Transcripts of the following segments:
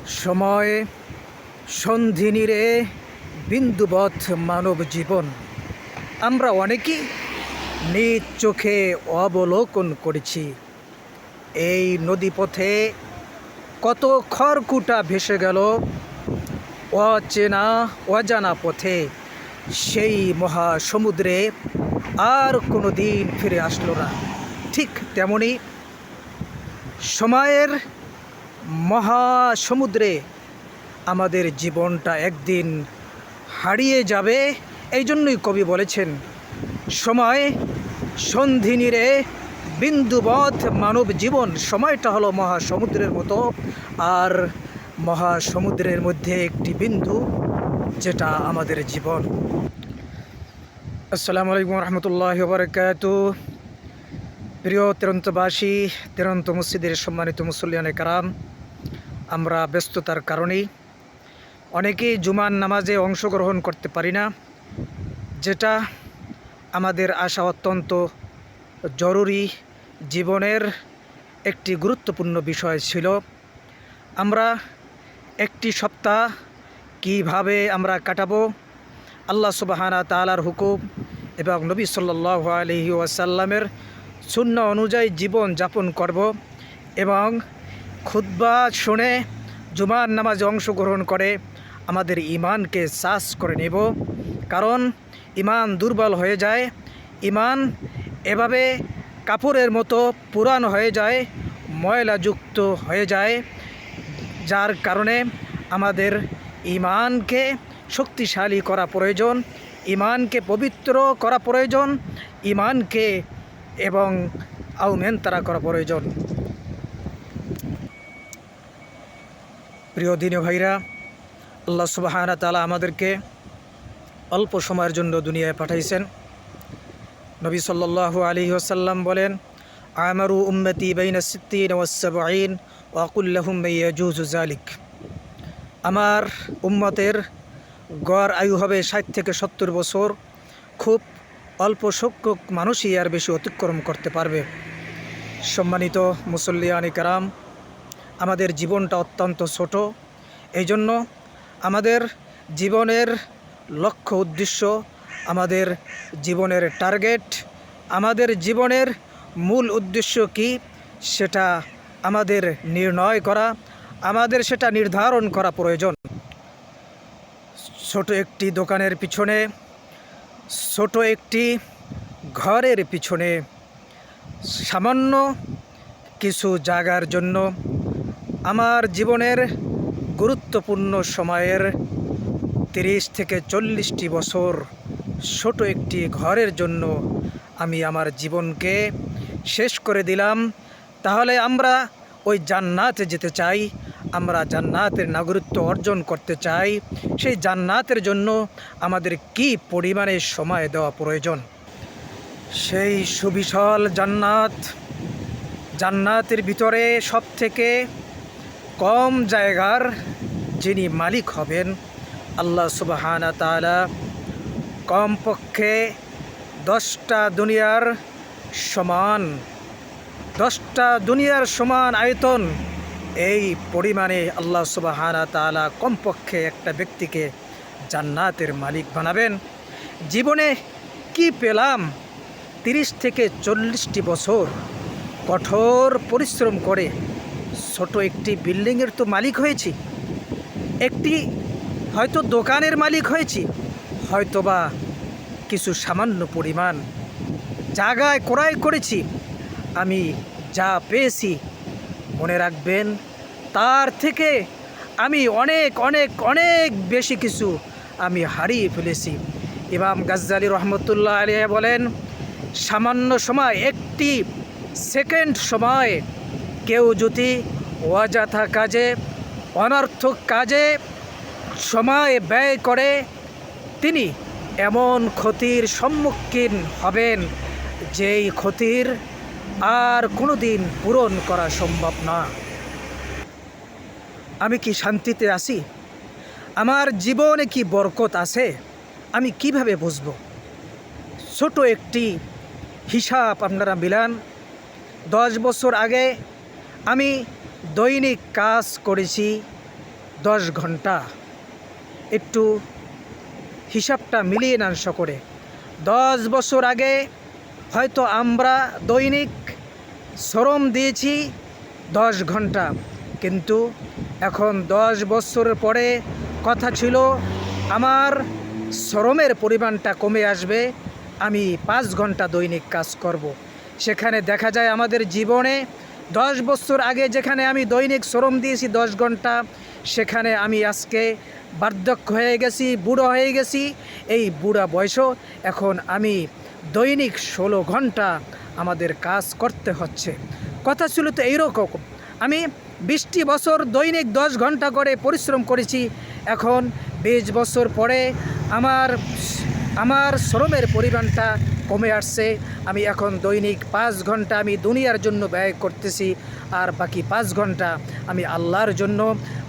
সময় সন্ধিনীরে বিন্দুবৎ মানব জীবন আমরা অনেকেই নিজ চোখে অবলোকন করেছি। এই নদীপথে কত খড়কুটা ভেসে গেল অচেনা অজানা পথে, সেই মহাসমুদ্রে আর কোনো দিন ফিরে আসলো না। ঠিক তেমনি সময়ের মহাসমুদ্রে আমাদের জীবনটা একদিন হারিয়ে যাবে। এই জন্যই কবি বলেছেন, সময় সন্ধিনীরে বিন্দুবৎ মানব জীবন। সময়টা হলো মহাসমুদ্রের মতো, আর মহাসমুদ্রের মধ্যে একটি বিন্দু, যেটা আমাদের জীবন। আসসালামু আলাইকুম রহমতুল্লাহি ওয়া বারাকাতুহু। প্রিয় তেরন্তবাসী, তেরন্ত মসজিদের সম্মানিত মুসল্লিয়ানে কারাম, আমরা ব্যস্ততার কারণেই অনেকেই জুমার নামাজে অংশগ্রহণ করতে পারি না, যেটা আমাদের আসা অত্যন্ত জরুরি, জীবনের একটি গুরুত্বপূর্ণ বিষয় ছিল। আমরা একটি সপ্তাহ কিভাবে আমরা কাটাবো, আল্লাহ সুবহানাহু ওয়া তাআলার হুকুম এবং নবী সাল্লাল্লাহু আলাইহি ওয়াসাল্লামের সুন্নাহ অনুযায়ী জীবন যাপন করব এবং খুতবা শুনে জুমার নামাজে অংশগ্রহণ করে আমাদের ঈমানকে চাষ করে নেব। কারণ ঈমান দুর্বল হয়ে যায়, ঈমান এভাবে কাপড়ের মতো পুরানো হয়ে যায়, ময়লাযুক্ত হয়ে যায়, যার কারণে আমাদের ঈমানকে শক্তিশালী করা প্রয়োজন, ঈমানকে পবিত্র করা প্রয়োজন, ঈমানকে এবং আউমেনতারা করা প্রয়োজন। প্রিয় দিনী ভাইরা, আল্লাহ সুবহানাহু ওয়া তাআলা আমাদেরকে অল্প সময়ের জন্য দুনিয়ায় পাঠাইছেন। নবী সাল্লাল্লাহু আলাইহি ওয়াসাল্লাম বলেন, আমারু উম্মতি বাইনা সিত্তিন ওয়া সাবঈন ওয়া কুল লাহুম ইয়াজুজু যালিক। আমার উম্মতের গড় আয়ু হবে 60 থেকে 70 বছর। খুব অল্প সংখ্যক মানুষই আর বেশি অতিক্রম করতে পারবে। সম্মানিত মুসল্লিয়ানি কারাম, আমাদের জীবনটা অত্যন্ত ছোট। এই জন্য আমাদের জীবনের লক্ষ্য উদ্দেশ্য, আমাদের জীবনের টার্গেট, আমাদের জীবনের মূল উদ্দেশ্য কি, সেটা আমাদের নির্ণয় করা, আমাদের সেটা নির্ধারণ করা প্রয়োজন। ছোট একটি দোকানের পিছনে, ছোট একটি ঘরের পিছনে, সামান্য কিছু জায়গার জন্য আমার জীবনের গুরুত্বপূর্ণ সময়ের 30 থেকে 40টি বছর ছোট একটি ঘরের জন্য আমি আমার জীবনকে শেষ করে দিলাম। তাহলে আমরা ওই জান্নাতে যেতে চাই, আমরা জান্নাতের নাগরিকত্ব অর্জন করতে চাই। সেই জান্নাতের জন্য আমাদের কি পরিমাণে সময় দেওয়া প্রয়োজন। সেই সুবিশাল জান্নাতের ভিতরে সবথেকে কম জায়গার যিনি মালিক হবেন আল্লাহ সুবহানাহু ওয়া তাআলা, কমপক্ষে 10টা দুনিয়ার সমান আয়তন, এই পরিমাণে আল্লাহ সুবহানাহু ওয়া তাআলা কমপক্ষে একটা ব্যক্তিকে জান্নাতের মালিক বানাবেন। জীবনে কি পেলাম? 30 থেকে 40টি বছর কঠোর পরিশ্রম করে ছোট একটি বিল্ডিংয়ের তো মালিক হয়েছি, একটি হয়তো দোকানের মালিক হয়েছি, হয়তোবা কিছু সামান্য পরিমাণ জায়গায় ক্রয় করেছি। আমি যা পেয়েছি, মনে রাখবেন, তার থেকে আমি অনেক অনেক অনেক বেশি কিছু আমি হারিয়ে ফেলেছি। ইমাম গাজ্জালী রহমতুল্লাহ আলাইহি বলেন, সামান্য সময়, একটি সেকেন্ড সময় কেউ যদি অযথা কাজে, অনর্থক কাজে সময় ব্যয় করে, তিনি এমন ক্ষতির সম্মুখীন হবেন যেই ক্ষতির আর কোনো দিন পূরণ করা সম্ভব না। আমি কি শান্তিতে আছি? আমার জীবনে কি বরকত আছে? আমি কিভাবে বুঝব? ছোট একটি হিসাব আপনারা মিলান। 10 বছর আগে আমি দৈনিক কাজ করেছি 10 ঘন্টা। একটু হিসাবটা মিলিয়ে নেন সকলে। 10 বছর আগে হয়তো আমরা দৈনিক শ্রম দিয়েছি 10 ঘন্টা, কিন্তু এখন 10 বছর পরে কথা ছিল আমার শ্রমের পরিমাণটা কমে আসবে, আমি 5 ঘন্টা দৈনিক কাজ করব। সেখানে দেখা যায় আমাদের জীবনে 10 বছর আগে যেখানে আমি দৈনিক শ্রম দিয়েছি 10 ঘন্টা, সেখানে আমি আজকে বার্ধক্য হয়ে গেছি, বুড়ো হয়ে গেছি। এই বুড়া বয়সও এখন আমি দৈনিক 16 ঘন্টা আমাদের কাজ করতে হচ্ছে। কথা ছিল তো এইরকম, আমি 20টি বছর দৈনিক 10 ঘন্টা করে পরিশ্রম করেছি। এখন 20 বছর পরে আমার শ্রমের পরিমাণটা কমে আসছে। আমি এখন দৈনিক 5 ঘন্টা আমি দুনিয়ার জন্য ব্যয় করতেছি, আর বাকি 5 ঘন্টা আমি আল্লাহর জন্য,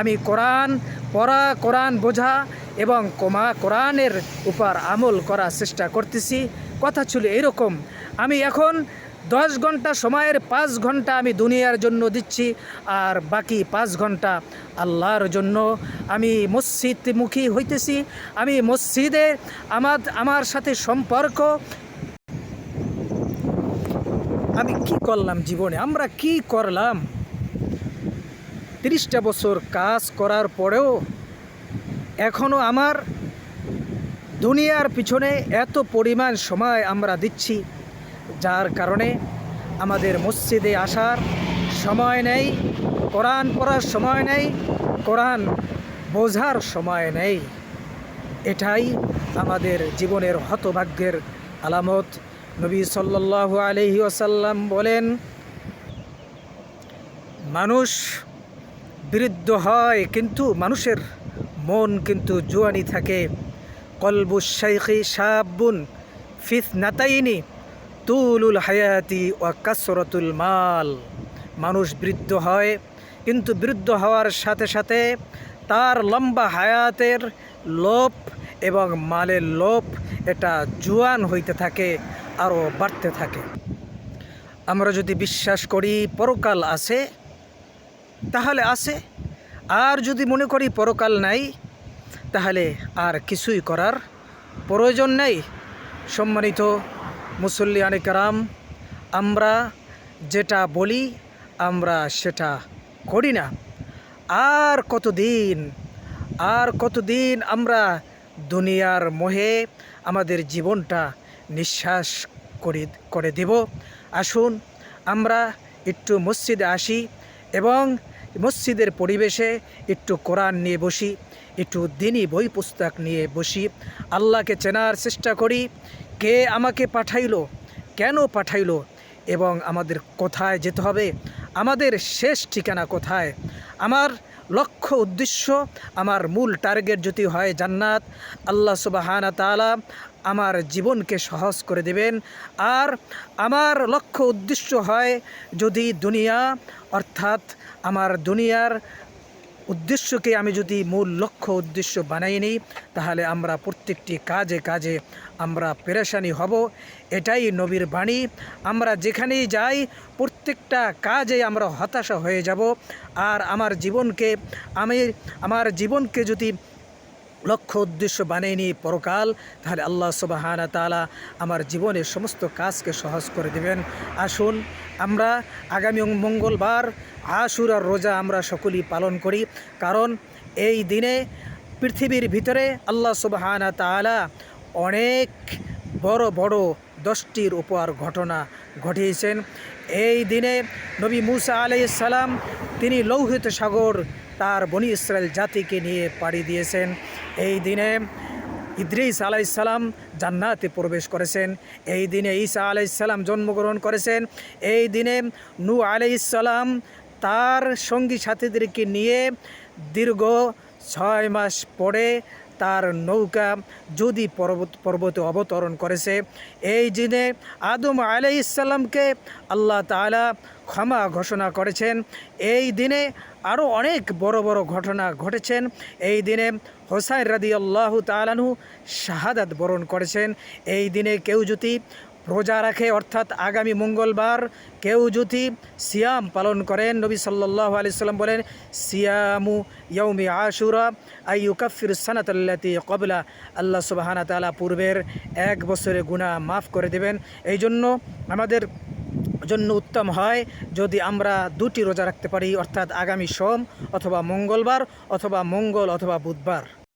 আমি কোরআন পড়া, কোরআন বোঝা এবং কোরআনের উপর আমল করার চেষ্টা করতেছি। কথা ছিল এরকম, আমি এখন 10 ঘন্টা সময়ের 5 ঘন্টা আমি দুনিয়ার জন্য দিচ্ছি, আর বাকি 5 ঘন্টা আল্লাহর জন্য। আমি মসজিদমুখী হইতেছি, আমি মসজিদে আমার সাথে সম্পর্ক। আমি কি করলাম জীবনে, আমরা কি করলাম? 30টা বছর কাজ করার পরেও এখনও আমার দুনিয়ার পিছনে এত পরিমাণ সময় আমরা দিচ্ছি, যার কারণে আমাদের মসজিদে আসার সময় নেই, কোরআন পড়ার সময় নেই, কোরআন বোঝার সময় নেই। এটাই আমাদের জীবনের হতভাগ্যের আলামত। নবী সাল্লাল্লাহু আলাইহি ওয়াসাল্লাম বলেন, মানুষ বৃদ্ধ হয় কিন্তু মানুষের মন কিন্তু জোয়ানি থাকে। কলবু শাইখি শাবুন ফিতনাতাইনি তুলুল হায়াতি ওয়া কাসরাতুল মাল। মানুষ বৃদ্ধ হয়, কিন্তু বৃদ্ধ হওয়ার সাথে সাথে তার লম্বা হায়াতের লোভ এবং মালের লোভ এটা জোয়ান হইতে থাকে, আরও বাড়তে থাকে। আমরা যদি বিশ্বাস করি পরকাল আছে তাহলে আছে, আর যদি মনে করি পরকাল নাই তাহলে আর কিছুই করার প্রয়োজন নেই। সম্মানিত মুসল্লিয়ানে কেরাম, আমরা যেটা বলি আমরা সেটা করি না। আর কতদিন আমরা দুনিয়ার মোহে আমাদের জীবনটা নিঃশ্বাস করে দেব? আসুন আমরা একটু মসজিদে আসি এবং মসজিদের পরিবেশে একটু কোরআন নিয়ে বসি, একটু দ্বীনি বই পুস্তক নিয়ে বসি, আল্লাহকে চেনার চেষ্টা করি। কে আমাকে পাঠাইলো, কেন পাঠাইলো, এবং আমাদের কোথায় যেতে হবে, আমাদের শেষ ঠিকানা কোথায়, আমার লক্ষ্য উদ্দেশ্য, আমার মূল টার্গেট যদি হয় জান্নাত, আল্লাহ সুবহানাহু ওয়া তাআলা আমার জীবনকে সহজ করে দেবেন। আর আমার লক্ষ্য উদ্দেশ্য হয় যদি দুনিয়া, অর্থাৎ আমার দুনিয়ার উদ্দেশ্যকে আমি যদি মূল লক্ষ্য উদ্দেশ্য বানাই নিই, তাহলে আমরা প্রত্যেকটি কাজে আমরা পেরেশানি হব। এটাই নবীর বাণী। আমরা যেখানেই যাই প্রত্যেকটা কাজে আমরা হতাশা হয়ে যাব। আর আমার জীবনকে যদি লক্ষ্য উদ্দেশ্য বানিয়ে নিই পরকাল, তাহলে আল্লাহ সুবহানাহু ওয়া তাআলা আমার জীবনের সমস্ত কাজকে সহজ করে দেবেন। আসুন আমরা আগামী মঙ্গলবার আশুরার রোজা আমরা সকলেই পালন করি, কারণ এই দিনে পৃথিবীর ভিতরে আল্লাহ সুবহানাহু ওয়া তাআলা অনেক বড় বড় 10টির উপর ঘটনা ঘটিয়েছেন। এই দিনে নবী মুসা আলাইহিস সালাম তিনি লৌহিত সাগর তার বনি ইসরায়েল জাতিকে নিয়ে পাড়ি দিয়েছেন। এই দিনে ইদ্রিস আলাইহিস সালাম জান্নাতে প্রবেশ করেছেন। এই দিনে ঈসা আলাইহিস সালাম জন্মগ্রহণ করেছেন। এই দিনে নূহ আলাইহিস সালাম তার সঙ্গী সাথীদেরকে নিয়ে দীর্ঘ 6 মাস পরে তার নৌকা যদি পর্বতে অবতরণ করেছে। এই দিনে আদম আলাইহিস সালামকে আল্লাহ তাআলা ক্ষমা ঘোষণা করেছেন। এই দিনে আরও অনেক বড় বড় ঘটনা ঘটেছেন। এই দিনে হোসাইন রাদিয়াল্লাহু তাআলা আনহু শাহাদাত বরণ করেছেন। এই দিনে কেউ যদি রোজা রাখে, অর্থাৎ আগামী মঙ্গলবার কেউ যদি সিয়াম পালন করেন, নবী সাল্লাল্লাহু আলাইহি সাল্লাম বলেন, সিয়ামু ইয়াউমি আশুরা আই ইউকাফিরুস সানাতাল্লাতী ক্বাবলা, আল্লাহ সুবহানাহু ওয়া তাআলা পূর্বের এক বছরের গুনাহ মাফ করে দেবেন। এই জন্য আমাদের জন্য উত্তম হয় যদি আমরা দুটি রোজা রাখতে পারি, অর্থাৎ আগামী সোম অথবা মঙ্গলবার অথবা মঙ্গল অথবা বুধবার।